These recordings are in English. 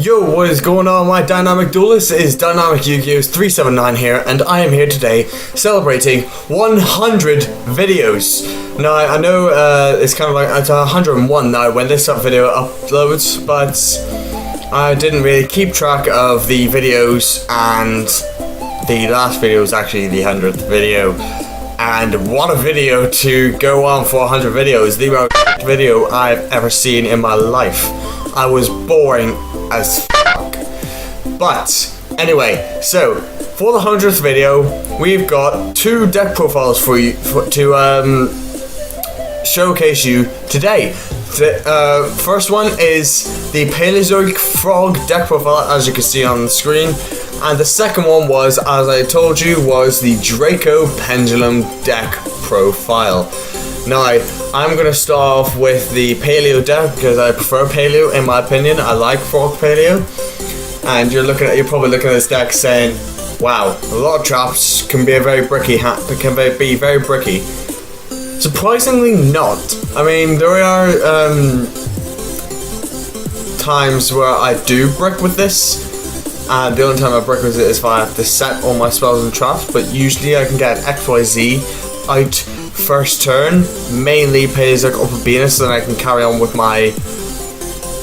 Yo, what is going on, my dynamic duelist? It is Dynamic Yugioh 379 here, and I am here today celebrating 100 videos. Now, I know it's kind of like it's 101 now when this video uploads, but I didn't really keep track of the videos, and the last video was actually the 100th video. And what a video to go on for 100 videos, the most video I've ever seen in my life. I was boring as fuck. But anyway, so for the 100th video, we've got 2 deck profiles for you to showcase you today. The first one is the Paleozoic Frog deck profile, as you can see on the screen, and the second one was, as I told you, was the Draco Pendulum deck profile. Now, I'm going to start off with the Paleo deck because I prefer Paleo in my opinion. I like Frog Paleo. And you're probably looking at this deck saying, wow, a lot of traps can be very bricky. Surprisingly not. I mean, there are times where I do brick with this. And the only time I brick with it is if I have to set all my spells and traps, but usually I can get XYZ out first turn, mainly Paleozoic Upper Venus, so then I can carry on with my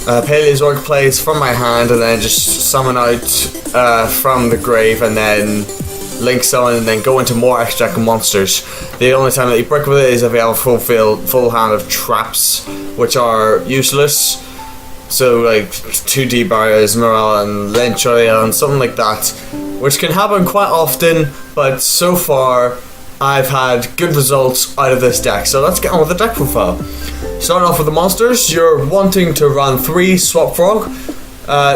Paleozoic plays from my hand and then just summon out from the grave and then link summon and then go into more extra monsters. The only time that you brick with it is if you have a full hand of traps, which are useless. So like 2D barriers, Morale and Lynch and something like that, which can happen quite often, but so far I've had good results out of this deck. So let's get on with the deck profile. Starting off with the monsters, you're wanting to run 3 Swap Frog.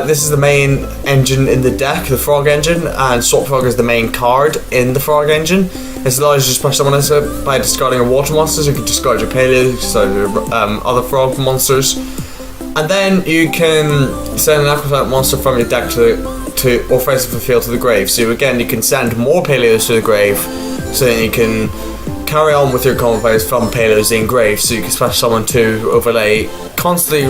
This is the main engine in the deck, the Frog engine, and Swap Frog is the main card in the Frog engine. This allows you to push someone into it by discarding your water monsters. You can discard your Paleo, discard your other Frog monsters. And then you can send an Aquatype monster from your deck or face of the field to the grave. So again, you can send more Paleos to the grave, so then you can carry on with your common plays from Paleos in grave. So you can special someone to overlay, constantly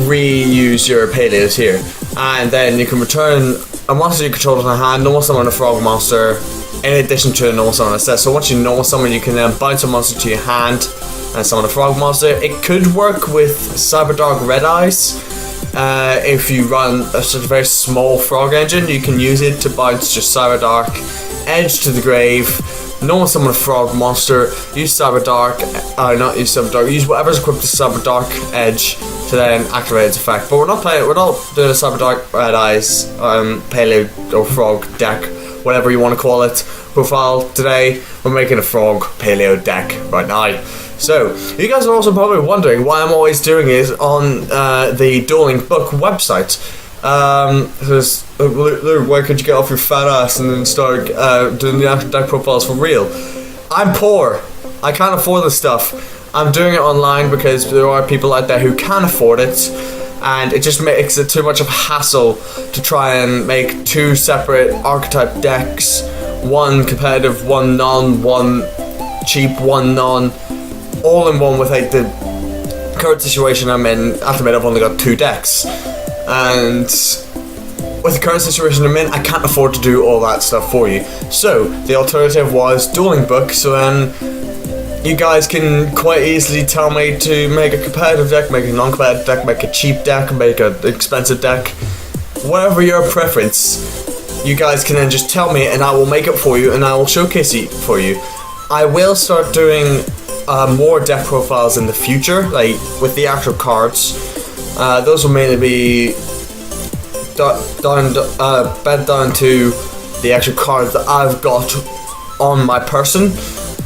reuse your Paleos here. And then you can return a monster you control to the hand, normal summon a Frog monster, in addition to a normal summon a set. So once you normal summon, you can then bounce a monster to your hand and summon a Frog monster. It could work with Cyberdark Red Eyes. If you run a very small Frog engine, you can use it to bounce just Cyberdark Edge to the grave, normal summon a Frog monster, use Cyberdark, use whatever's equipped to Cyberdark Edge to then activate its effect. But we're not doing a Cyberdark Red Eyes Paleo or Frog deck, whatever you want to call it, profile today. We're making a Frog Paleo deck right now. So, you guys are also probably wondering why I'm always doing it on the Dueling Book website. Luke, why could you get off your fat ass and then start doing the actual deck profiles for real? I'm poor. I can't afford this stuff. I'm doing it online because there are people out there who can afford it, and it just makes it too much of a hassle to try and make 2 separate archetype decks, one competitive, one non, one cheap, one non, all in one with like the current situation I'm in. At the minute I've only got 2 decks, and with the current situation I'm in, I can't afford to do all that stuff for you. So the alternative was Dueling Book, so then you guys can quite easily tell me to make a competitive deck, make a non-competitive deck, make a cheap deck, make an expensive deck, whatever your preference. You guys can then just tell me and I will make it for you and I will showcase it for you. I will start doing more deck profiles in the future, like with the actual cards. Those will mainly be bent down to the actual cards that I've got on my person,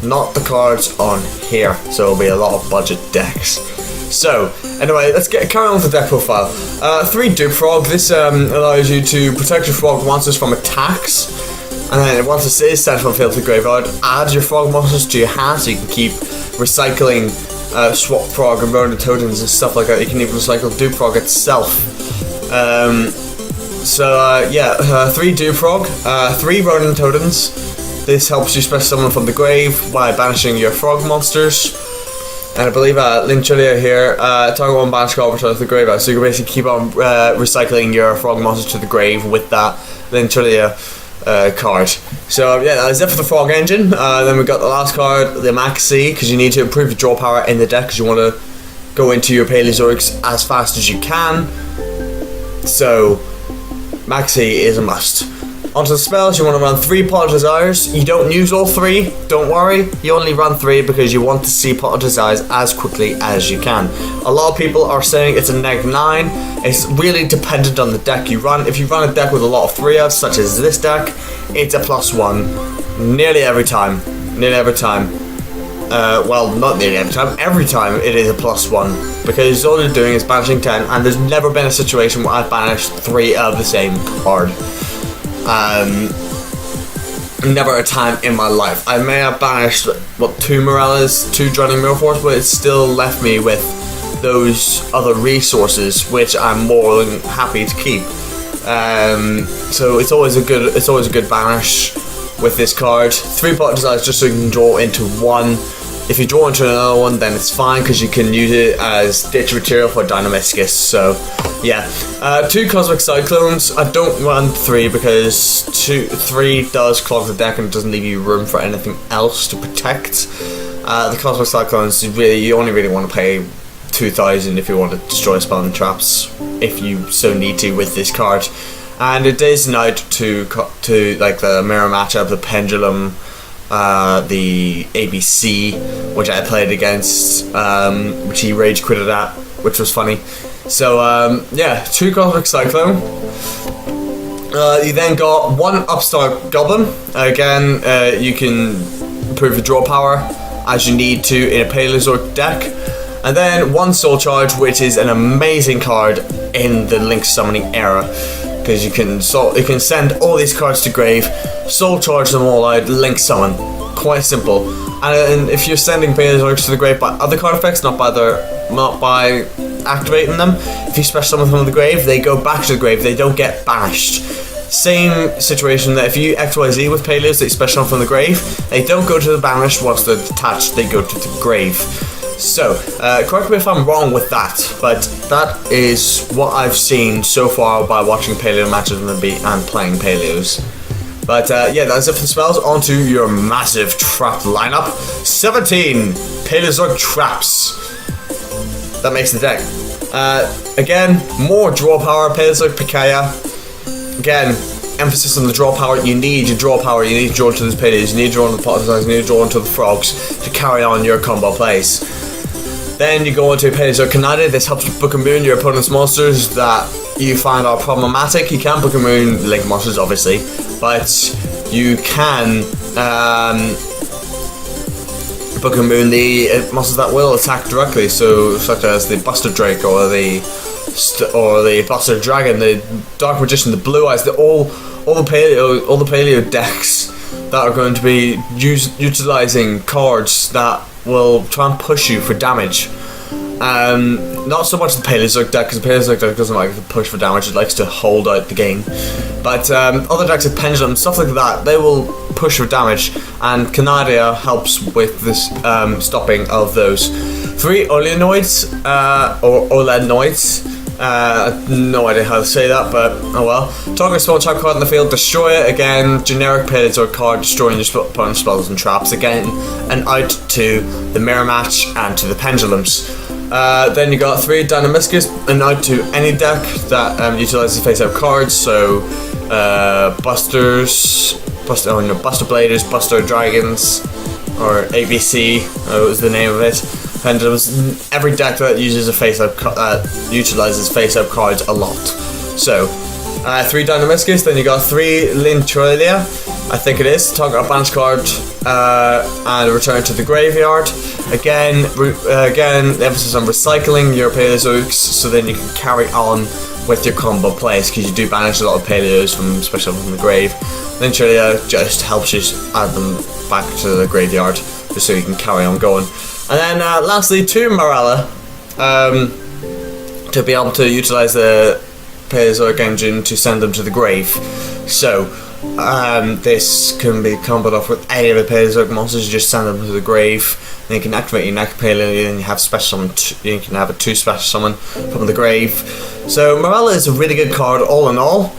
not the cards on here. So it'll be a lot of budget decks. So anyway, let's carry on with the deck profile. 3 Dupe Frog. This allows you to protect your Frog monsters from attacks, and then once it is sent from the field to the graveyard, add your Frog monsters to your hand so you can keep recycling Swap Frog and Rodent Totems and stuff like that. You can even recycle Dupe Frog itself. 3 Dupe Frog, 3 Rodent Totems. This helps you special summon from the grave by banishing your Frog monsters. And I believe Linchulia here, target 1 banish card, return to the graveyard. So you can basically keep on recycling your frog monsters to the grave with that Linchulia card. So yeah, that is it for the frog engine. Then we got the last card, the Maxi, because you need to improve your draw power in the deck because you want to go into your Paleozoics as fast as you can. So Maxi is a must. Onto the spells, you want to run 3 Pot of Desires. You don't use all 3, don't worry. You only run 3 because you want to see Pot of Desires as quickly as you can. A lot of people are saying it's a -9. It's really dependent on the deck you run. If you run a deck with a lot of 3-outs, such as this deck, it's a +1 nearly every time. Nearly every time. Well, not nearly every time it is a +1, because all you're doing is banishing 10, and there's never been a situation where I've banished 3 of the same card. Never a time in my life. I may have banished, what, 2 Morellas, 2 Johnny Millforce, but it still left me with those other resources, which I'm more than happy to keep. So it's always a good banish with this card. 3 Pot Desires just so you can draw into 1. If you draw into another one, then it's fine because you can use it as ditch material for Dynamiscus. So yeah, 2 Cosmic Cyclones. I don't run 3 because 3 does clog the deck and doesn't leave you room for anything else to protect. The Cosmic Cyclones, you only really want to pay 2,000 if you want to destroy spell and traps, if you so need to with this card. And it is out to like the mirror matchup, the Pendulum, the ABC, which I played against, which he rage quitted at, which was funny. So yeah, 2 Cosmic Cyclone. You then got 1 Upstart Goblin. Again, you can improve your draw power as you need to in a Paleozoic deck. And then 1 Soul Charge, which is an amazing card in the Link Summoning era, because you can send all these cards to grave, Soul Charge them all out, Link Summon. Quite simple. And if you're sending Paleozoics to the grave by other card effects, not by activating them, if you special summon them from the grave, they go back to the grave, they don't get bashed. Same situation that if you XYZ with Paleos, they special summon from the grave, they don't go to the banish once they're detached, they go to the grave. So, correct me if I'm wrong with that, but that is what I've seen so far by watching Paleo matches and playing Paleos. But yeah, that's it for the spells. On to your massive trap lineup. 17 Paleozoic traps. That makes the deck. Again, more draw power, Paleozoic Pikaia. Again, emphasis on the draw power. You need your draw power, you need to draw into the Paleos, you need to draw into the Pot of Desires, you need to draw into the frogs to carry on your combo plays. Then you go into Paleozoic Canada. This helps Book and Moon your opponent's monsters that you find are problematic. You can Book and Moon Link monsters, obviously, but you can Book and Moon the monsters that will attack directly, so such as the Buster Draco or the Buster Dragon, the Dark Magician, the Blue Eyes, all the Paleo decks that are going to be utilizing cards that will try and push you for damage. Not so much the Paleozoic deck, because the Paleozoic deck doesn't like to push for damage, it likes to hold out the game. But other decks like Pendulum, stuff like that, they will push for damage, and Canadia helps with this stopping of those. 3 Olenoids, or Olenoids. No idea how to say that, but oh well. Target spell type card in the field, destroy it. Again, generic Paleozoic card, destroying your opponent's spells and traps. Again, and out to the mirror match and to the Pendulums. Then you got 3 Dynamiscus, and out to any deck that utilizes face-up cards. So Buster Bladers, Buster Dragons, or ABC was the name of it. Pendulums, every deck that uses a face-up utilizes face-up cards a lot. So 3 Dynamiscus, then you got 3 Lintrolia, I think it is. Target a banish card and return to the graveyard. Again, emphasis on recycling your Paleozoics, so then you can carry on with your combo plays, because you do banish a lot of Paleos especially from the grave. Lintrolia just helps you add them back to the graveyard, just so you can carry on going. And then lastly, 2 Morella, to be able to utilize the Paleozoic engine to send them to the grave. So this can be comboed off with any of the Paleozoic monsters. You just send them to the grave. and you can activate your next Paleo, and you have special summon. You can have a 2 special summon from the grave. So Morella is a really good card all in all.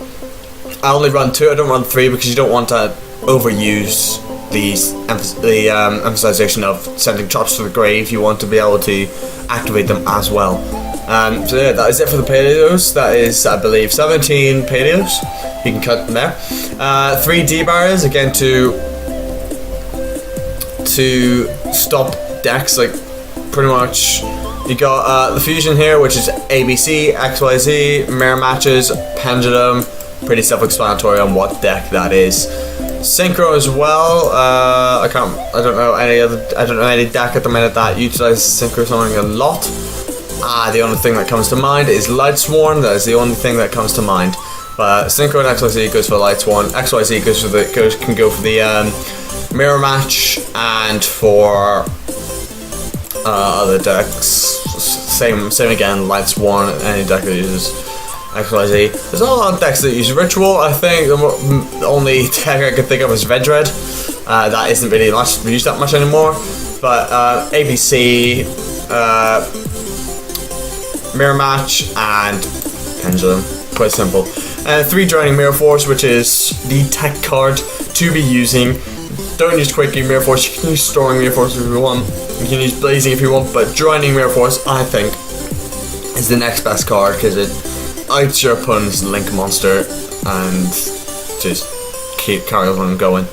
I only run 2. I don't run 3 because you don't want to overuse the emphasization of sending traps to the grave. You want to be able to activate them as well. So yeah, that is it for the Paleos. That is, I believe, 17 Paleos. You can cut them there. 3 D-barriers, again, to stop decks, like, pretty much. You got the Fusion here, which is ABC, XYZ, Mirror Matches, Pendulum. Pretty self-explanatory on what deck that is. Synchro as well. I don't know any deck at the minute that utilizes Synchro summoning a lot. The only thing that comes to mind is Lightsworn. That is the only thing that comes to mind. But Synchro and XYZ goes for Lightsworn. XYZ can go for the Mirror Match, and for other decks, same again. Lightsworn. Any deck that uses XYZ. There's not a lot of decks that use Ritual. I think the only deck I can think of is Vedred. That isn't really used that much anymore. But ABC, Mirror Match, and Pendulum. Quite simple. 3 Drowning Mirror Force, which is the tech card to be using. Don't use Quaking Mirror Force. You can use Storing Mirror Force if you want. You can use Blazing if you want. But Drowning Mirror Force, I think, is the next best card because it outs your opponent's Link monster and just carry on going.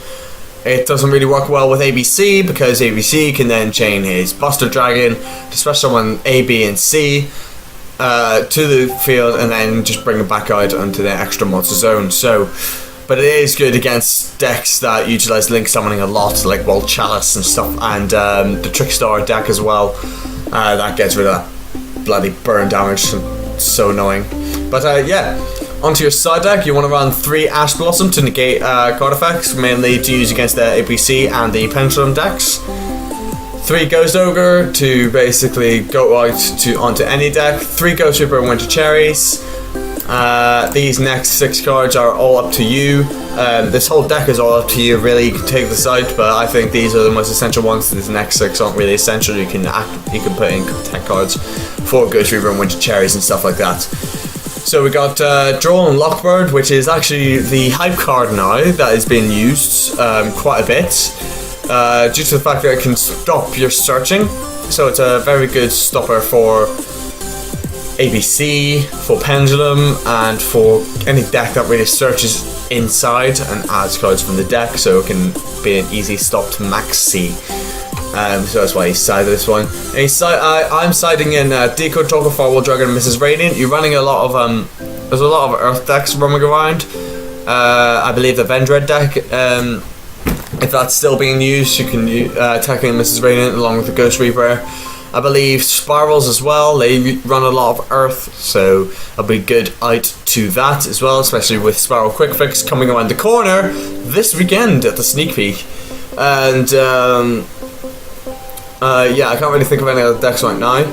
It doesn't really work well with ABC because ABC can then chain his Buster Dragon to special summon A, B, and C to the field and then just bring it back out onto the extra monster zone. So, but it is good against decks that utilize Link summoning a lot, like World Chalice and stuff, and the Trickstar deck as well. That gets rid of that bloody burn damage. So annoying. But yeah, onto your side deck. You want to run 3 Ash Blossom to negate card effects, mainly to use against the ABC and the Pendulum decks. 3 Ghost Ogre to basically go out onto any deck. 3 Ghost Reaper and Winter Cherries. These next 6 cards are all up to you. This whole deck is all up to you, really. You can take this out, but I think these are the most essential ones. These next 6 aren't really essential. You can put in tech cards for Ghost Reaper and Winter Cherries and stuff like that. So we got Droll and Lockbird, which is actually the hype card now that is being used quite a bit due to the fact that it can stop your searching. So it's a very good stopper for ABC, for Pendulum, and for any deck that really searches inside and adds cards from the deck, so it can be an easy stop to max C. So that's why he sided this one. I'm siding in Decode Talker, Firewall Dragon, and Mrs. Radiant. You're running a lot of there's a lot of Earth decks roaming around. I believe the Vendred deck, if that's still being used, you can tackling Mrs. Radiant along with the Ghost Reaper. I believe Spirals as well, they run a lot of Earth, so I'll be good out to that as well, especially with Spiral Quick Fix coming around the corner this weekend at the sneak peek. And yeah, I can't really think of any other decks right now.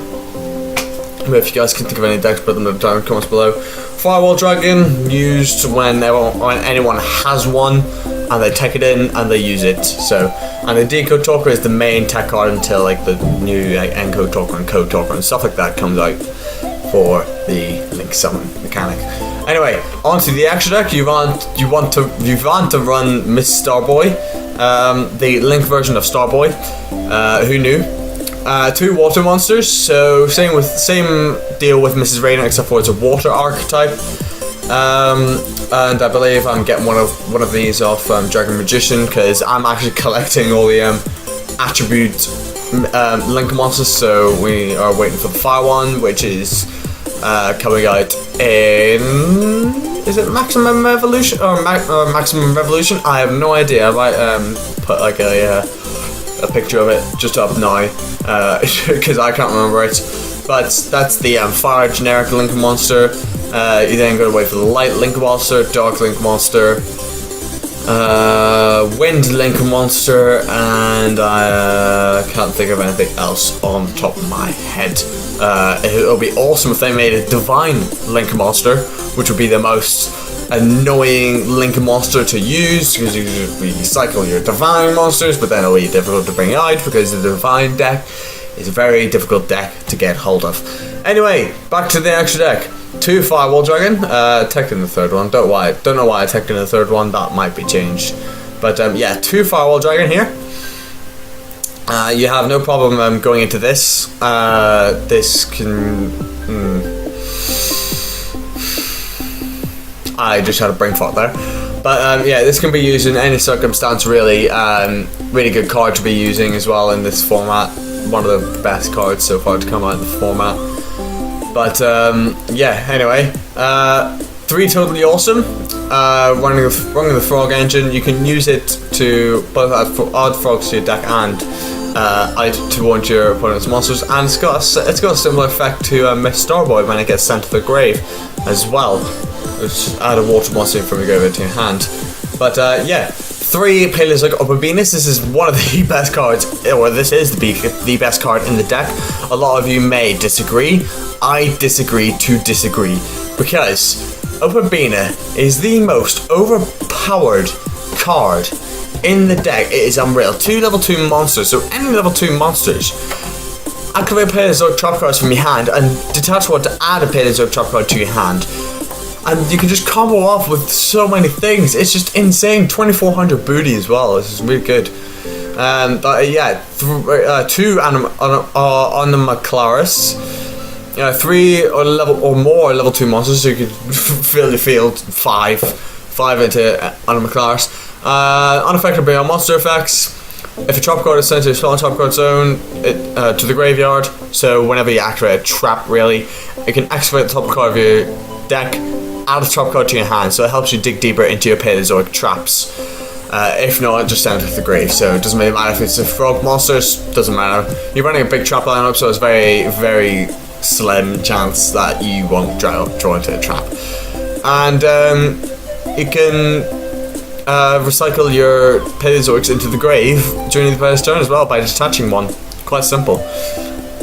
But if you guys can think of any decks, put them in the comments below. Firewall Dragon, used when anyone has one and they take it in and they use it. So, and the Decode Talker is the main tech card until like the new Encode Talker and Code Talker and stuff like that comes out for the Link Summon mechanic. Anyway, onto the extra deck. You want to run Miss Starboy, the Link version of Starboy. Who knew? 2 water monsters. So same deal with Mrs. Radiant, except for it's a water archetype. And I believe I'm getting one of these off DragonMagician because I'm actually collecting all the attribute Link monsters. So we are waiting for the fire one, which is coming out in, is it Maximum Evolution or Maximum Revolution? I have no idea. I might put like a picture of it just up now because I can't remember it. But that's the fire generic Link monster. You then go to wait for the light Link monster, dark Link monster, wind Link monster, and I can't think of anything else on the top of my head. It would be awesome if they made a divine Link monster, which would be the most annoying link monster to use because you recycle your divine monsters, but then it'll be difficult to bring out because the divine deck is a very difficult deck to get hold of. Anyway, back to the extra deck. 2 Firewall Dragon, teched in the third one. Don't know why I teched in the third one. That might be changed. But yeah, 2 Firewall Dragon here. You have no problem going into this. This can. I just had a brain fart there. But yeah, this can be used in any circumstance, really. Really good card to be using as well in this format. One of the best cards so far to come out in the format. But yeah, anyway, 3 totally awesome. Running the frog engine, you can use it to both add frogs to your deck and to one of your opponent's monsters, and it's got a similar effect to Miss Starboy when it gets sent to the grave as well. Just add a water monster from your graveyard to your hand. But yeah, 3 Paleozoic Upper Venus. This is one of the best cards, or this is the best card in the deck. A lot of you may disagree. I disagree to disagree, because Upper Bina is the most overpowered card in the deck. It is unreal. 2 level 2 monsters, so any level 2 monsters. Activate Paleozoic trap cards from your hand and detach one to add a Paleozoic trap card to your hand. And you can just combo off with so many things. It's just insane. 2400 booty as well. This is really good. Yeah, 2 Animaclaris. 3 or more level 2 monsters, so you could fill your field 5 into Animaclaris. Unaffected by monster effects. If a trap card is sent to a small trap card zone, to the graveyard, so whenever you activate a trap, really, you can activate the top card of your deck, add a trap card to your hand, so it helps you dig deeper into your Paleozoic traps. If not, just send it to the grave, so it doesn't really matter if it's a frog monsters, doesn't matter. You're running a big trap lineup, so it's very, very slim chance that you won't draw into a trap. And you can recycle your Paleozoics into the grave during the player's turn as well by detaching one. Quite simple.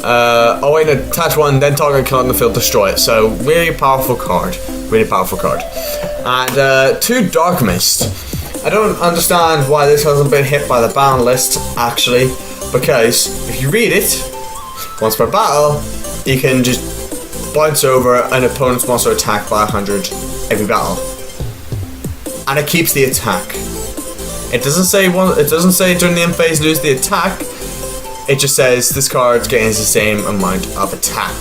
Oh wait, no, detach one, then target card on the field, destroy it. So really powerful card. Really powerful card. And 2 Dark Mist. I don't understand why this hasn't been hit by the ban list, actually, because if you read it, once per battle, you can just bounce over an opponent's monster attack by 100 every battle, and it keeps the attack. It doesn't say during the end phase lose the attack. It just says this card gains the same amount of attack.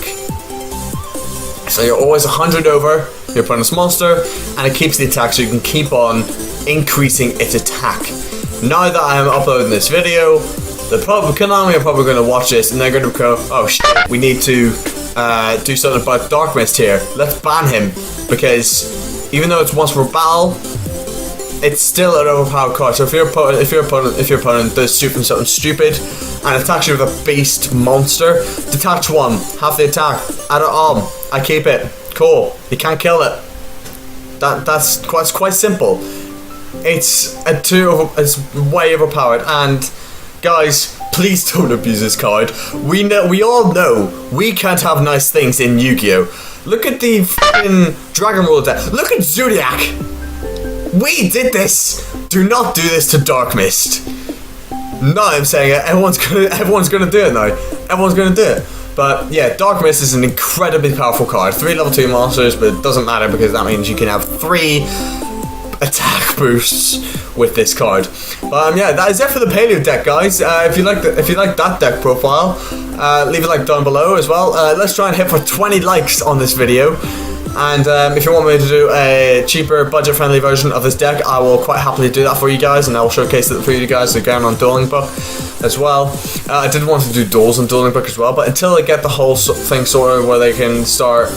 So you're always 100 over your opponent's monster, and it keeps the attack, so you can keep on increasing its attack. Now that I am uploading this video, Konami are probably going to watch this and they're going to go, oh shit, we need to do something about Dark Mist here. Let's ban him, because even though it's once per battle, it's still an overpowered card. So if your opponent does something stupid and attacks you with a beast monster, detach one, half the attack, add it on. I keep it. Cool. You can't kill it. That's quite simple. It's it's way overpowered, and guys, please don't abuse this card. We all know we can't have nice things in Yu-Gi-Oh. Look at the f***ing Dragon Rule deck. Look at Zodiac. We did this. Do not do this to Dark Mist. No, I'm saying it. Everyone's gonna do it now. Everyone's gonna do it. But yeah, Dark Mist is an incredibly powerful card. 3 level 2 monsters, but it doesn't matter because that means you can have 3 attack boosts with this card. But yeah, that is it for the Paleo deck, guys. If you like that deck profile, leave a like down below as well. Let's try and hit for 20 likes on this video. And if you want me to do a cheaper, budget-friendly version of this deck, I will quite happily do that for you guys, and I will showcase it for you guys again on Dueling Book as well. I did want to do duels on Dueling Book as well, but until they get the whole thing sorted where they can start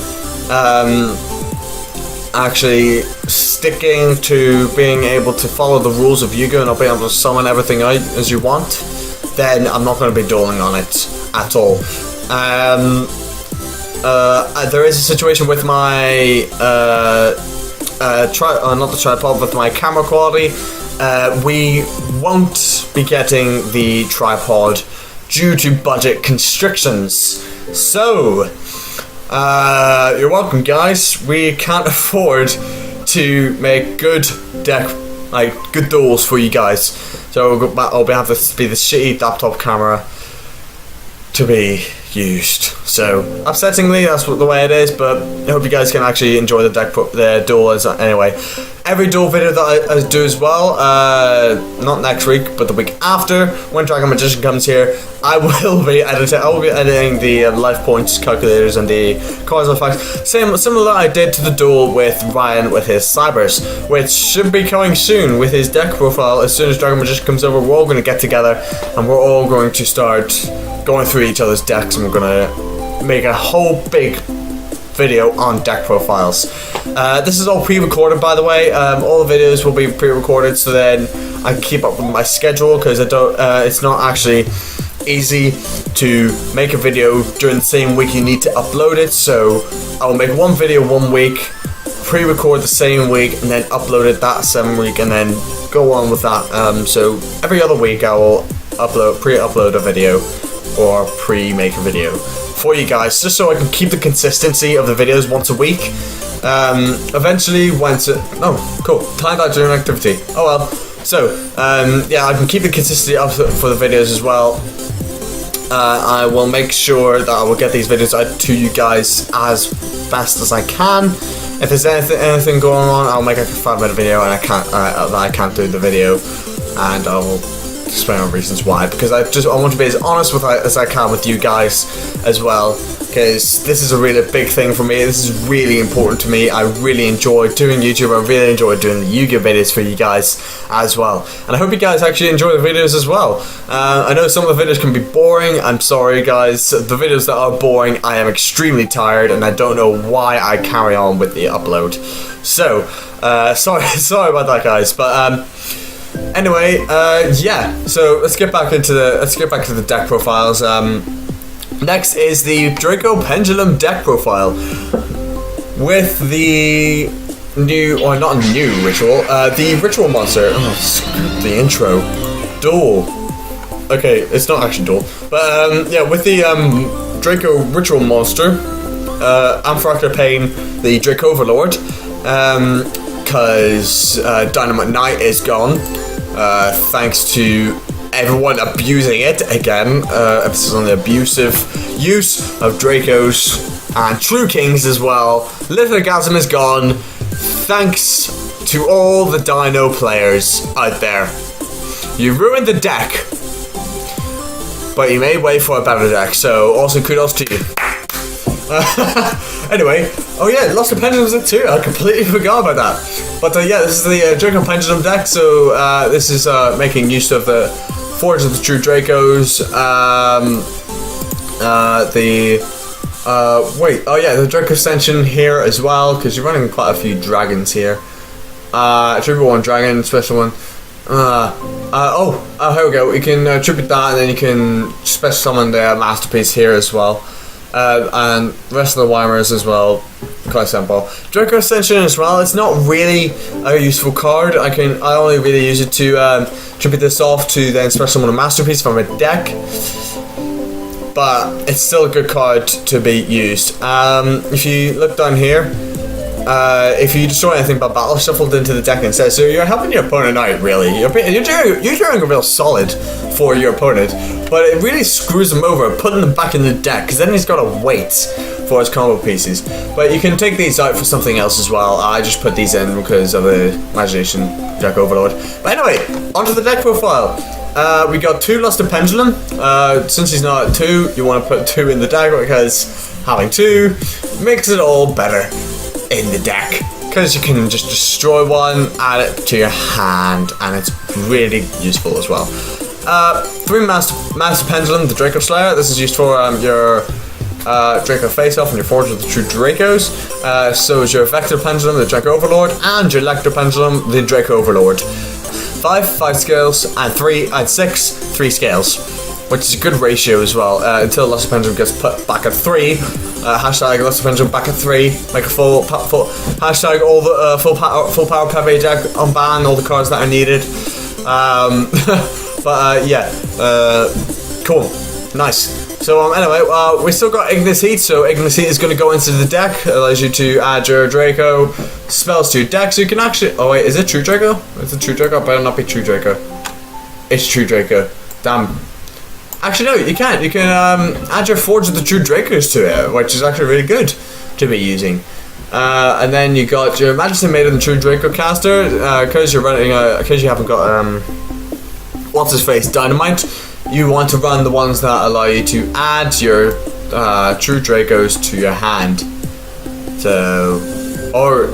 actually sticking to being able to follow the rules of Yu-Gi-Oh! And not being able to summon everything out as you want, then I'm not going to be dueling on it at all. There is a situation with my not the tripod, with my camera quality. We won't be getting the tripod due to budget constrictions. So you're welcome, guys. We can't afford to make good deck, like good duels for you guys. So I'll have to be the shitty laptop camera to be used. So upsettingly, that's the way it is. But I hope you guys can actually enjoy the duel anyway. Every duel video that I do as well, not next week, but the week after, when DragonMagician comes here, I will be editing the life points calculators and the causal effects. Similar that I did to the duel with Ryan with his cybers, which should be coming soon with his deck profile. As soon as DragonMagician comes over, we're all going to get together and we're all going to start going through each other's decks, and we're going to make a whole big video on deck profiles. This is all pre-recorded, by the way. All the videos will be pre-recorded, so then I can keep up with my schedule, because it's not actually easy to make a video during the same week you need to upload it. So I'll make one video one week, pre-record the same week, and then upload it that same week, and then go on with that. So every other week I will pre-upload a video or pre-make a video for you guys, just so I can keep the consistency of the videos once a week. Eventually, oh, cool, timed out during activity. Oh well. So, yeah, I can keep the consistency up for the videos as well. I will make sure that I will get these videos out to you guys as fast as I can. If there's anything going on, I'll make like a 5-minute video, and I can't do the video, and I'll explain my reasons why, because I want to be as honest as I can with you guys as well, because this is a really big thing for me. This is really important to me. I really enjoy doing YouTube. I really enjoy doing the Yu-Gi-Oh videos for you guys as well, and I hope you guys actually enjoy the videos as well. I know some of the videos can be boring. I'm sorry guys, the videos that are boring, I am extremely tired, and I don't know why I carry on with the upload. So sorry about that guys, but anyway, yeah. So let's get back to the deck profiles. Next is the Draco Pendulum deck profile with the new, or not new ritual, the ritual monster. Oh, screw the intro. Duel. Okay, it's not actually duel, but yeah, with the Draco ritual monster, Ampharaktor Pain, the Draco Overlord. Because Dynamite Knight is gone, thanks to everyone abusing it again. Emphasis on the abusive use of Dracos and True Kings as well. Lithogasm is gone, thanks to all the Dino players out there. You ruined the deck, but you made way for a better deck, so also kudos to you. Anyway, oh yeah, lost the Pendulums in too. I completely forgot about that. But yeah, this is the Draco Pendulum deck. So this is making use of the Forge of the True Dracos. The Draco Ascension here as well, because you're running quite a few dragons here. Triple 1 dragon, special one. Here we go. You can tribute that, and then you can special summon the masterpiece here as well. And the rest of the Ximers as well, quite simple. Draco Ascension as well, it's not really a useful card. I only really use it to tribute this off to then special summon a masterpiece from a deck, but it's still a good card to be used. If you look down here, if you destroy anything but battle shuffled into the deck instead, so you're helping your opponent out really. You're doing a real solid for your opponent, but it really screws them over putting them back in the deck, because then he's got to wait for his combo pieces. But you can take these out for something else as well. I just put these in because of the Imagination Draco Overlord. But anyway, onto the deck profile. We got 2 Luster Pendulum. Since he's not at 2, you want to put 2 in the deck, because having 2 makes it all better in the deck, because you can just destroy one, add it to your hand, and it's really useful as well. 3 Master Pendulum, the Draco Slayer. This is used for your Draco Face-Off and your Forge of the True Dracos. So is your Vector Pendulum, the Draco Overlord, and your Lector Pendulum, the Draco Overlord. 5 scales, and 6 scales, which is a good ratio as well, until Luster Pendulum gets put back at 3. Hashtag Luster Pendulum back at 3. Make a full hashtag all the full power Pepe deck, unban all the cards that are needed. But yeah, cool, nice. So anyway, we still got Ignis Heat, so Ignis Heat is going to go into the deck. It allows you to add your Draco spells to your deck, so you can actually... Oh wait, is it True Draco? Is it True Draco? It better not be True Draco. It's True Draco. Damn. Actually no, you can't. You can add your Forge of the True Dracos to it, which is actually really good to be using. And then you got your Majesty Maiden the True Draco caster, because you're running, because you haven't got what's his face Dynamite. You want to run the ones that allow you to add your True Dracos to your hand. So, or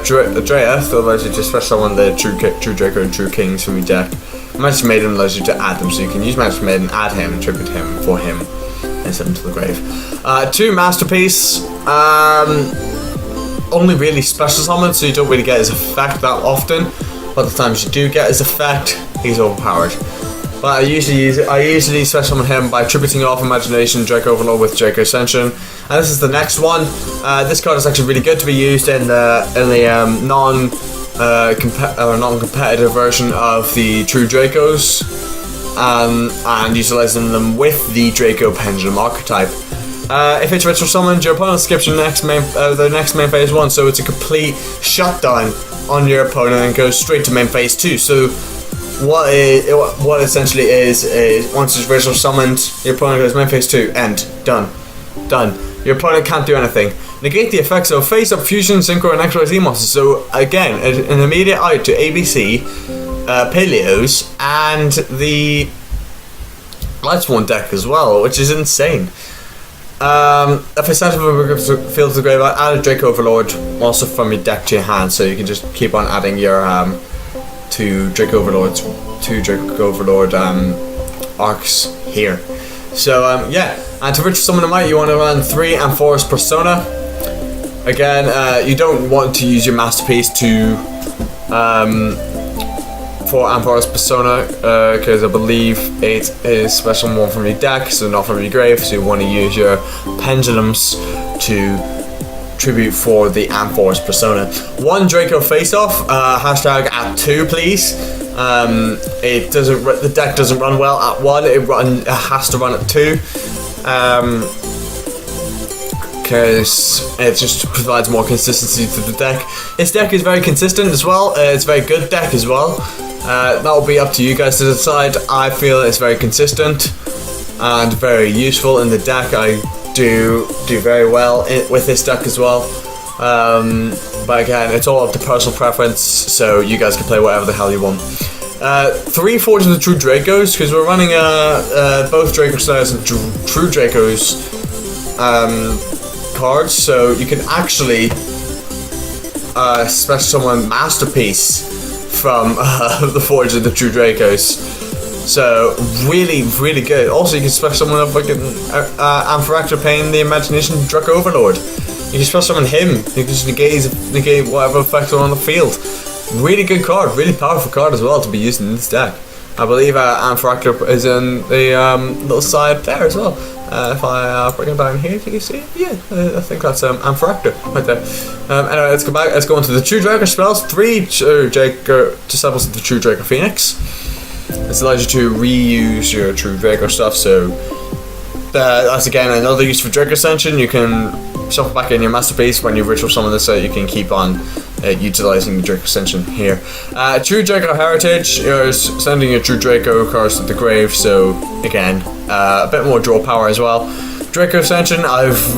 Dreath allows you to special summon the True Draco and True Kings from your deck. Majesty Maiden allows you to add them, so you can use Majesty Maiden, add him, tribute him for him, and send him to the grave. 2 Masterpiece. Only really special summon, so you don't really get his effect that often. But the times you do get his effect, he's overpowered. But I usually special summon him by tributing off Imagination Draco Overlord with Draco Ascension. And this is the next one. This card is actually really good to be used in the non-competitive version of the True Dracos, and utilizing them with the Draco Pendulum archetype. If it's ritual summoned, your opponent skips your next main phase 1, so it's a complete shutdown on your opponent and goes straight to main phase 2. So what essentially is once it's ritual summoned, your opponent goes main phase 2, end, done. Your opponent can't do anything. Negate the effects of face up, fusion, synchro, and XYZ monsters. So again, an immediate out to ABC, Paleos, and the Lightsworn deck as well, which is insane. If it's out of a field to the grave, add a Draco Overlord also from your deck to your hand, so you can just keep on adding your 2 Draco Overlord arcs here. So yeah, and to ritual summon them out, you want to run 3 Amphoros Persona. Again, you don't want to use your Masterpiece to for Amphoros Persona, because I believe it is special one from your deck, so not from your grave, so you want to use your Pendulums to tribute for the Amphoros Persona. 1 Draco face-off, hashtag at 2 please. The deck doesn't run well at 1, it has to run at 2. Because it just provides more consistency to the deck. This deck is very consistent as well, it's a very good deck as well. That will be up to you guys to decide. I feel it's very consistent and very useful in the deck. I do very well with this deck as well. But again, it's all up to personal preference, so you guys can play whatever the hell you want. 3 Forge of the True Dracos, because we're running both Draco Slayers and True Dracos cards, so you can actually special summon Masterpiece from the Forge of the True Dracos. So really, really good. Also, you can special summon a fucking Amphoros Pain, the Imagination Draco Overlord. You can special summon him. You can just negate whatever effects are on the field. Really good card, really powerful card as well to be used in this deck. I believe Amphoros is in the little side there as well. If I bring it down here, can you see it? Yeah, I think that's Amphoros right there. Anyway, let's go back. Let's go into the True Draco spells. 3 Disciples of the True Draco Phoenix. This allows you to reuse your True Draco stuff. So that's again another use for Draco Ascension. You can shuffle back in your Masterpiece when you ritual summon this out. You can keep on utilizing the Draco Ascension here. True Draco Heritage, you're sending your True Draco cards to the grave, so again, a bit more draw power as well. Draco Ascension, I've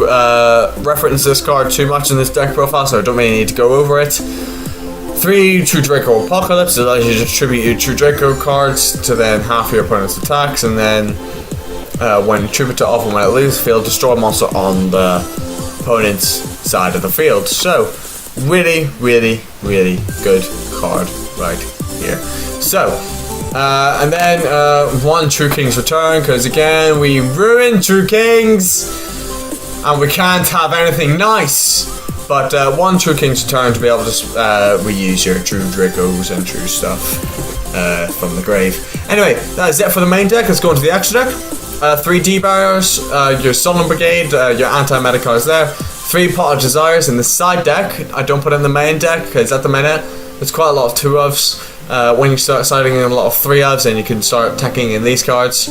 referenced this card too much in this deck profile, so I don't really need to go over it. 3 True Draco Apocalypse, allows you to tribute your True Draco cards to then half your opponent's attacks, and then when you tribute it off and when it leaves the field, destroy a monster on the opponent's side of the field. So really, really, really good card right here. So, and then 1 True King's Return, because again, we ruined True Kings, and we can't have anything nice. But 1 True King's Return to be able to reuse your True Dracos and True stuff from the grave. Anyway, that is it for the main deck. Let's go into the extra deck. 3 D-Barriers, your Sullen Brigade, your anti-meta cards there. 3 Pot of Desires in the side deck. I don't put in the main deck because at the minute there's quite a lot of 2-ofs. When you start siding in a lot of 3-ofs, then you can start attacking in these cards.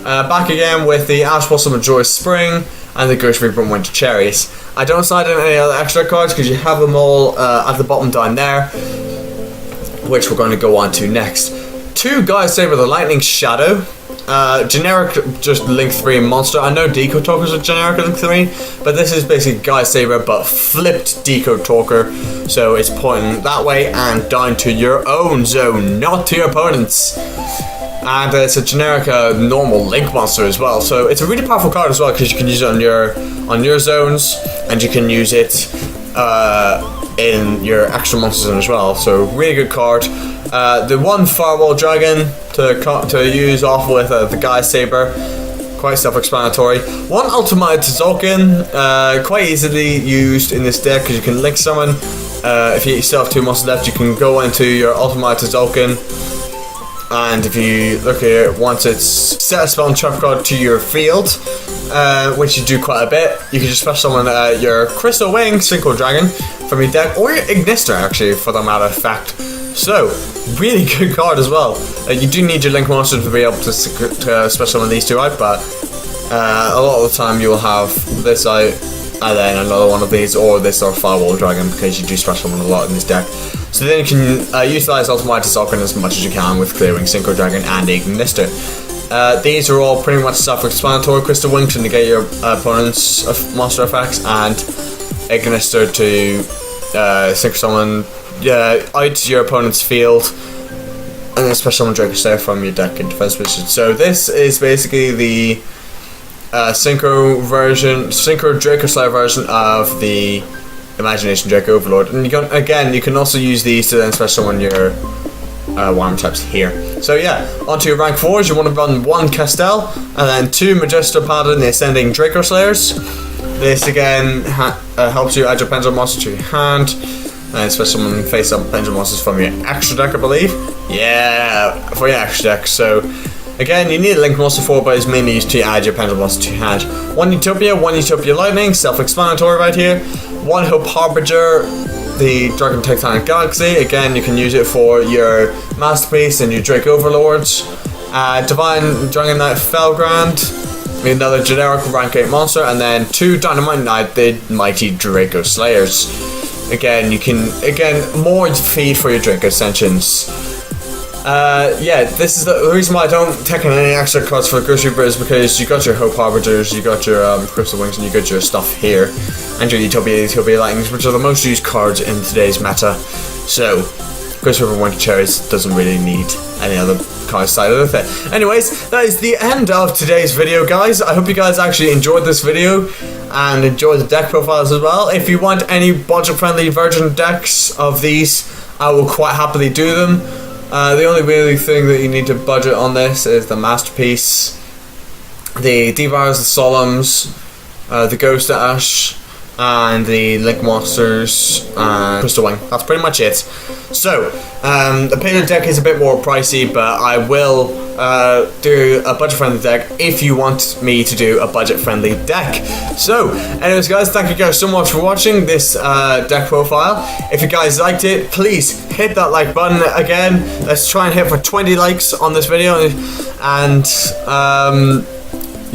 Back again with the Ash Blossom of Joyous Spring and the Ghost Reaper and Winter Cherries. I don't slide in any other extra cards because you have them all at the bottom down there, which we're going to go on to next. 2 Guys Saber the Lightning Shadow. Generic, just Link 3 monster. I know Decode Talker's a generic Link 3, but this is basically Guys Saber but flipped Decode Talker. So it's pointing that way and down to your own zone, not to your opponent's. And it's a generic normal Link monster as well. So it's a really powerful card as well because you can use it on your zones, and you can use it in your extra monster zone as well. So really good card. The 1 Firewall Dragon to use off with the Guys Saber, quite self-explanatory. 1 Ultimate Tzolk'in, quite easily used in this deck because you can link summon. If you still have 2 monsters left, you can go into your Ultimate Tzolk'in, and if you look here, once it's set a spell and trap card to your field, which you do quite a bit, you can just special summon your Crystal Wing Synchro Dragon from your deck, or your Ignister actually, for the matter of fact. So, really good card as well. You do need your Link monster to be able to special summon these 2 out, but a lot of the time you will have this out, and then another one of these, or this or Firewall Dragon, because you do special summon a lot in this deck. So then you can utilize Ultimate Tzolk'in as much as you can with clearing Synchro Dragon and Ignister. These are all pretty much self-explanatory. Crystal Wing to negate your opponent's monster effects, and Ignister to Synchro Summon out your opponent's field, and then special summon Draco Slayer from your deck in defense position. So this is basically the Synchro Draco Slayer version of the Imagination Draco Overlord, and you can also use these to then special summon your Warhammer types here. So yeah, onto your rank 4s, you want to run 1 Castell and then 2 Magister Paladin the Ascending Draco Slayers. This again helps you add your Pendulum monster to your hand, and special summon face up Pendulum monsters from your extra deck, I believe. Yeah, for your extra deck. So again, you need a Link monster for, but it's mainly used to add your Pendulum monster to your hand. 1 Utopia, 1 Utopia Lightning, self-explanatory right here. 1 Hope Harbinger, the Dragon Titanic Galaxy. Again, you can use it for your Masterpiece and your Drake Overlords. Divine Dragon Knight Felgrand, another generic rank 8 monster, and then 2 Dynamite Knight, the Mighty Draco Slayers. Again, you can more feed for your Draco Ascensions. Yeah, this is the reason why I don't take in any extra cards for Ghost Reaper, is because you got your Hope Harbingers, you got your Crystal Wings, and you got your stuff here, and your Utopia Lightnings, which are the most used cards in today's meta. So, Ghost Reaper Winter Cherries doesn't really need any other cards side with it. Anyways, that is the end of today's video, guys. I hope you guys actually enjoyed this video and enjoyed the deck profiles as well. If you want any budget-friendly version decks of these, I will quite happily do them. The only really thing that you need to budget on this is the Masterpiece, the Devours, the Solemns, the Ghost Ash, and the Link Monsters, and Crystal Wing. That's pretty much it. So, the Paleo deck is a bit more pricey, but I will do a budget-friendly deck if you want me to do a budget-friendly deck. So, anyways guys, thank you guys so much for watching this deck profile. If you guys liked it, please hit that like button again. Let's try and hit for 20 likes on this video, and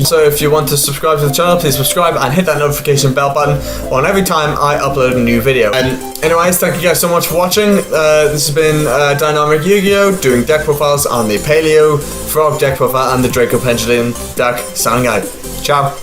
so if you want to subscribe to the channel, please subscribe and hit that notification bell button on every time I upload a new video. And anyways, thank you guys so much for watching. This has been Dynamic Yugioh doing deck profiles on the Paleo Frog deck profile and the Draco Pendulum deck. Signing out. Ciao.